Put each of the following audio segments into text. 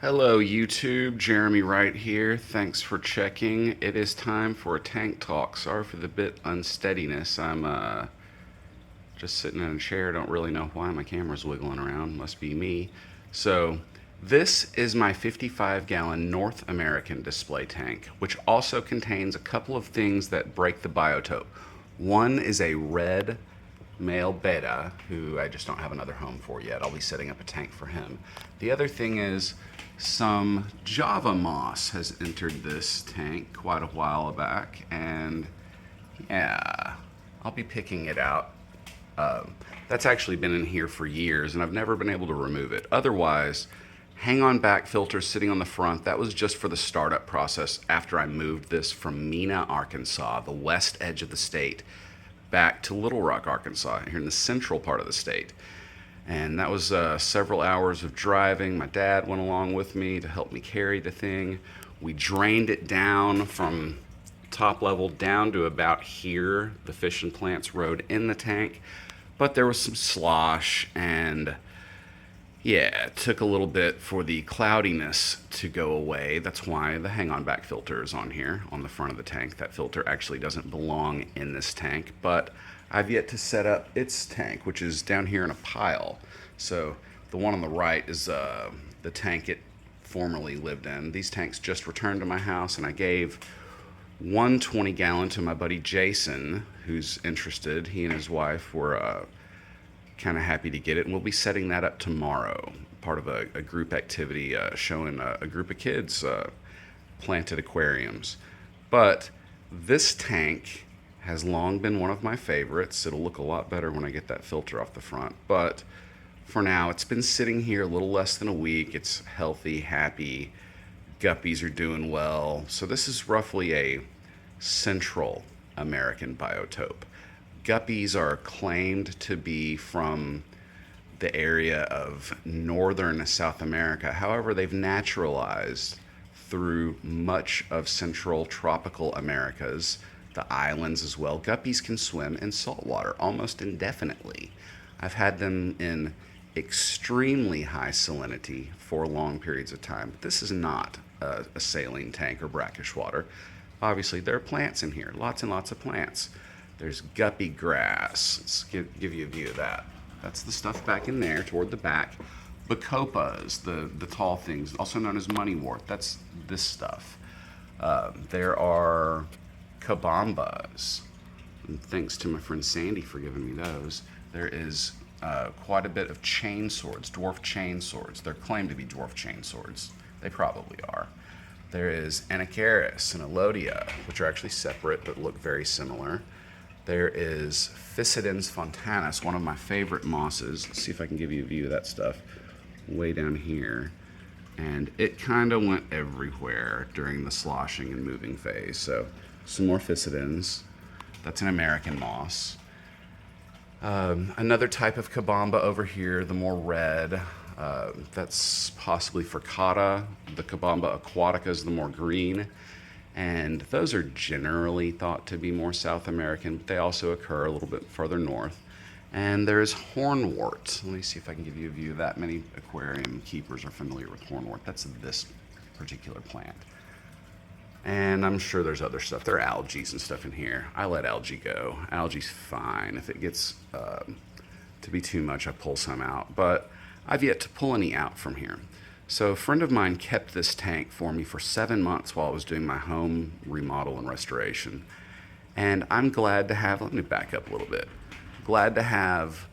Hello YouTube, Jeremy Wright here. Thanks for checking. It is time for a tank talk. Sorry for the bit unsteadiness. I'm just sitting in a chair. Don't really know why my camera's wiggling around. Must be me. So this is my 55-gallon North American display tank, which also contains a couple of things that break the biotope. One is a red male betta, who I just don't have another home for yet. I'll be setting up a tank for him. The other thing is some Java moss has entered this tank quite a while back, and yeah, I'll be picking it out. That's actually been in here for years, and I've never been able to remove it. Otherwise, hang on back filters sitting on the front, that was just for the startup process after I moved this from Mena, Arkansas, the west edge of the state, back to Little Rock, Arkansas, here in the central part of the state. And that was several hours of driving. My dad went along with me to help me carry the thing. We drained it down from top level down to about here. The fish and plants rode in the tank, but there was some slosh, and yeah, it took a little bit for the cloudiness to go away. That's why the hang on back filter is on here on the front of the tank. That filter actually doesn't belong in this tank, but I've yet to set up its tank, which is down here in a pile. So the one on the right is the tank it formerly lived in. These tanks just returned to my house, and I gave one 20-gallon to my buddy Jason, who's interested. He and his wife were kind of happy to get it, and we'll be setting that up tomorrow, part of a group activity showing a group of kids planted aquariums. But this tank has long been one of my favorites. It'll look a lot better when I get that filter off the front, but for now it's been sitting here a little less than a week. It's healthy, happy, guppies are doing well. So this is roughly a Central American biotope. Guppies are claimed to be from the area of northern South America. However, they've naturalized through much of central tropical Americas, the islands as well. Guppies can swim in salt water almost indefinitely. I've had them in extremely high salinity for long periods of time. This is not a saline tank or brackish water. Obviously, there are plants in here, lots and lots of plants. There's guppy grass. Let's give you a view of that. That's the stuff back in there toward the back. Bacopas, the tall things, also known as moneywort. That's this stuff. There are cabambas. And thanks to my friend Sandy for giving me those. There is quite a bit of chain swords, dwarf chain swords. They're claimed to be dwarf chain swords. They probably are. There is Anacharis and Elodia, which are actually separate but look very similar. There is Physidens fontanus, one of my favorite mosses. Let's see if I can give you a view of that stuff way down here. And it kind of went everywhere during the sloshing and moving phase. So some more Physidens. That's an American moss. Another type of cabamba over here, the more red. That's possibly Furcata. The Cabamba aquatica is the more green. And those are generally thought to be more South American, but they also occur a little bit further north. And there's hornwort. Let me see if I can give you a view. That many aquarium keepers are familiar with hornwort. That's this particular plant. And I'm sure there's other stuff. There are algae and stuff in here. I let algae go. Algae's fine. If it gets to be too much, I pull some out. But I've yet to pull any out from here. So a friend of mine kept this tank for me for 7 months while I was doing my home remodel and restoration. And I'm glad to have, let me back up a little bit. Glad to have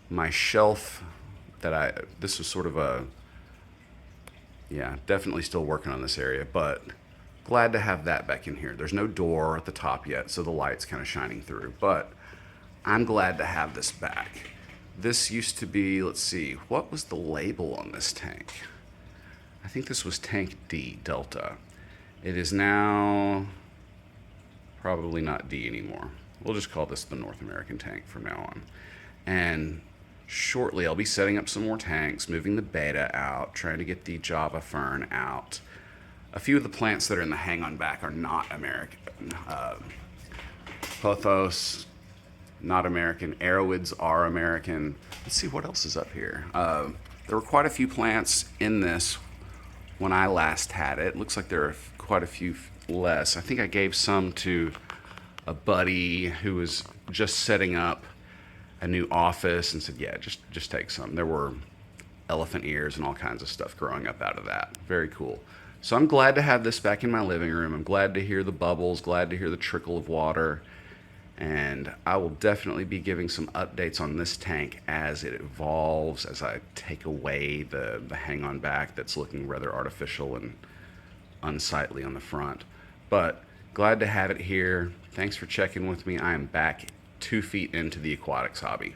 my shelf this was sort of definitely still working on this area, but glad to have that back in here. There's no door at the top yet, so the light's kind of shining through, but I'm glad to have this back. This used to be, let's see, what was the label on this tank? I think this was Tank D, Delta. It is now probably not D anymore. We'll just call this the North American tank from now on. And shortly I'll be setting up some more tanks, moving the betta out, trying to get the Java fern out. A few of the plants that are in the hang on back are not American. Pothos, not American. Arrowids are American. Let's see what else is up here. There were quite a few plants in this when I last had it. Looks like there are quite a few less. I think I gave some to a buddy who was just setting up a new office and said, yeah, just take some. There were elephant ears and all kinds of stuff growing up out of that. Very cool. So I'm glad to have this back in my living room. I'm glad to hear the bubbles, glad to hear the trickle of water. And I will definitely be giving some updates on this tank as it evolves, as I take away the hang on back that's looking rather artificial and unsightly on the front. But glad to have it here. Thanks for checking with me. I am back 2 feet into the aquatics hobby.